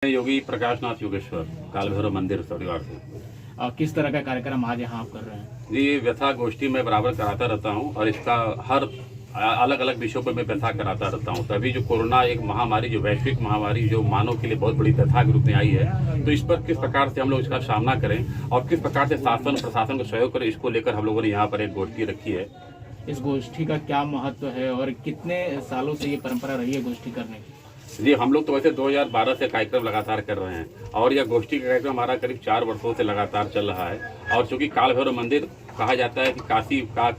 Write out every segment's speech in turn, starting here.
योगी प्रकाश नाथ योगेश्वर काल भैरव मंदिर परिवार से। किस तरह का कार्यक्रम आज यहाँ आप कर रहे हैं? जी, व्यथा गोष्ठी मैं बराबर कराता रहता हूँ और इसका हर अलग अलग विषयों पर मैं व्यथा कराता रहता हूँ। तभी जो कोरोना एक महामारी, जो वैश्विक महामारी, जो मानव के लिए बहुत बड़ी व्यथा के रूप में आई है, तो इस पर किस प्रकार से हम लोग इसका सामना करें और किस प्रकार से शासन प्रशासन को सहयोग करें, इसको लेकर हम लोगों ने यहाँ पर एक गोष्ठी रखी है। इस गोष्ठी का क्या महत्व है और कितने सालों से ये परंपरा रही है गोष्ठी करने की? जी, हम लोग तो वैसे 2012 से कार्यक्रम लगातार कर रहे हैं और यह गोष्ठी का कार्यक्रम हमारा करीब 4 वर्षों से लगातार चल रहा है। और चूंकि काल भैरव मंदिर कहा जाता है कि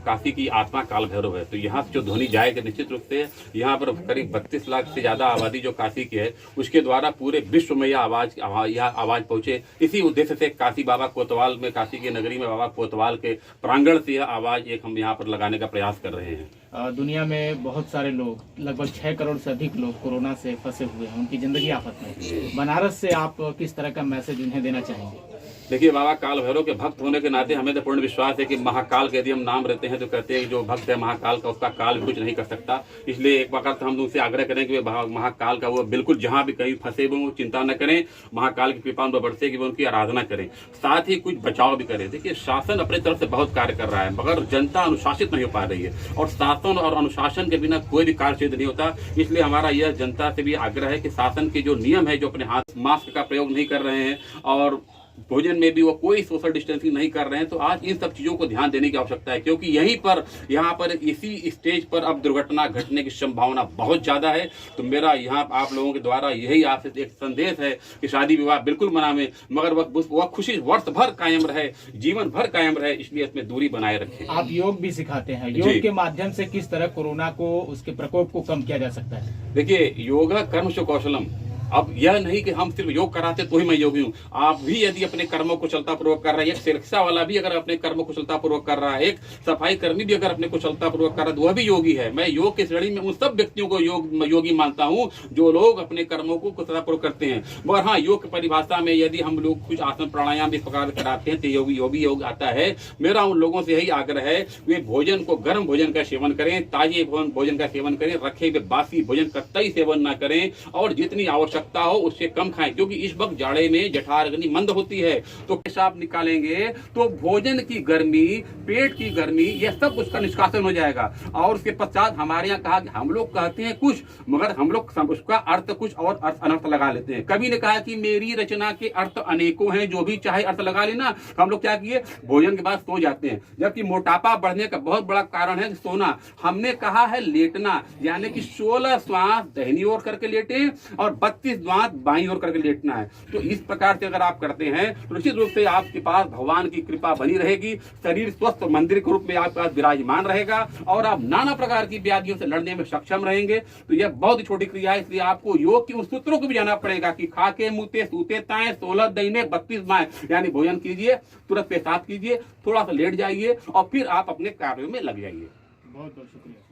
काशी की आत्मा काल भैरव है, तो यहाँ से जो ध्वनि जाएगी निश्चित रूप से यहाँ पर करीब 32 लाख से ज्यादा आबादी जो काशी की है, उसके द्वारा पूरे विश्व में यह आवाज पहुंचे। इसी उद्देश्य से काशी बाबा कोतवाल में, काशी की नगरी में बाबा कोतवाल के प्रांगण से यह आवाज एक हम यहाँ पर लगाने का प्रयास कर रहे हैं। दुनिया में बहुत सारे लोग, लगभग 6 करोड़ से अधिक लोग कोरोना से फंसे हुए हैं, उनकी जिंदगी आफत में। बनारस से आप किस तरह का मैसेज उन्हें देना चाहेंगे? देखिए, बाबा काल भैरव के भक्त होने के नाते हमें तो पूर्ण विश्वास है कि महाकाल के यदि हम नाम रहते हैं तो कहते हैं जो भक्त है महाकाल का, उसका काल भी कुछ नहीं कर सकता। इसलिए एक बार तो हम उनसे आग्रह करें कि वे महाकाल का वो बिल्कुल जहां भी कहीं फंसे हुए वो चिंता न करें, महाकाल की कृपा उन पर बरसे कि वो उनकी आराधना करें, साथ ही कुछ बचाव भी करें। देखिए, शासन अपनी तरफ से बहुत कार्य कर रहा है मगर जनता अनुशासित नहीं हो पा रही है और शासन और अनुशासन के बिना कोई भी कार्य सिद्ध नहीं होता। इसलिए हमारा यह जनता से भी आग्रह है कि शासन के जो नियम है, जो अपने हाथ मास्क का प्रयोग नहीं कर रहे हैं और भोजन में भी वो कोई सोशल डिस्टेंसिंग नहीं कर रहे हैं, तो आज इन सब चीजों को ध्यान देने की आवश्यकता है, क्योंकि यहीं पर यहाँ पर इसी स्टेज पर अब दुर्घटना घटने की संभावना बहुत ज्यादा है। तो मेरा यहाँ आप लोगों के द्वारा यही आपसे एक संदेश है कि शादी विवाह बिल्कुल मनावें मगर वह खुशी वर्ष भर कायम रहे, जीवन भर कायम रहे, इसलिए इसमें दूरी बनाए रखें। आप योग भी सिखाते हैं, योग के माध्यम से किस तरह कोरोना को, उसके प्रकोप को कम किया जा सकता है? देखिए, योगा कर्म से कौशलम। अब यह नहीं कि हम सिर्फ योग कराते तो ही मैं योगी हूँ। आप भी यदि अपने कर्मों को कुशलतापूर्वक कर रहे हैं, एक शिक्षा वाला भी अगर अपने कर्मों को कुशलतापूर्वक कर रहा है, एक सफाई कर्मी भी अगर अपने कुशलतापूर्वक कर रहा है, तो वह भी योगी है। मैं योग की श्रेणी में उन सब व्यक्तियों को योगी मानता हूँ जो लोग अपने कर्मों को कुशलतापूर्वक करते हैं। मगर हाँ, योग की परिभाषा में यदि हम लोग कुछ आसन प्राणायाम इस प्रकार कराते हैं तो योग आता है। मेरा उन लोगों से यही आग्रह है, वे भोजन को, गर्म भोजन का सेवन करें, ताजे भोजन का सेवन करें, रखे हुए बासी भोजन कतई सेवन न करें और जितनी आवश्यकता हो उससे कम खाएं, क्योंकि इस वक्त जाड़े में जठराग्नि मंद होती है, तो पेशाब निकालेंगे तो भोजन की गर्मी, पेट की गर्मी, यह सब उसका निष्कासन हो जाएगा। और उसके पश्चात हमारे यहाँ कहा, हम लोग कहते हैं कुछ मगर हम लोग उसका अर्थ कुछ और अर्थ अनर्थ लगा लेते हैं। कवि ने कहा कि मेरी रचना के अर्थ अनेकों हैं, जो भी चाहे अर्थ लगा लेना। हम लोग क्या किए, भोजन के बाद सो जाते हैं, जबकि मोटापा बढ़ने का बहुत बड़ा कारण है सोना। हमने कहा है लेटना, यानी कि 16 श्वास दाहिनी ओर करके लेटे और 32 श्वास बाईं ओर करके लेटना है। तो इस प्रकार से अगर आप करते हैं तो निश्चित रूप से आपके पास भगवान की कृपा बनी रहेगी, शरीर स्वस्थ मंदिर के रूप में आपके पास विराजमान रहेगा और आप नाना प्रकार की व्याधियों से लड़ने में सक्षम रहेंगे। तो यह बहुत ही छोटी क्रिया है, इसलिए आपको योग के उन सूत्रों को भी जाना पड़ेगा कि खाके मुते सूते ताएं 16 दहीने 32 बाएं, यानी भोजन कीजिए, तुरंत पेशाब कीजिए, थोड़ा सा लेट जाइए और फिर आप अपने कार्यों में लग जाइए। बहुत बहुत शुक्रिया।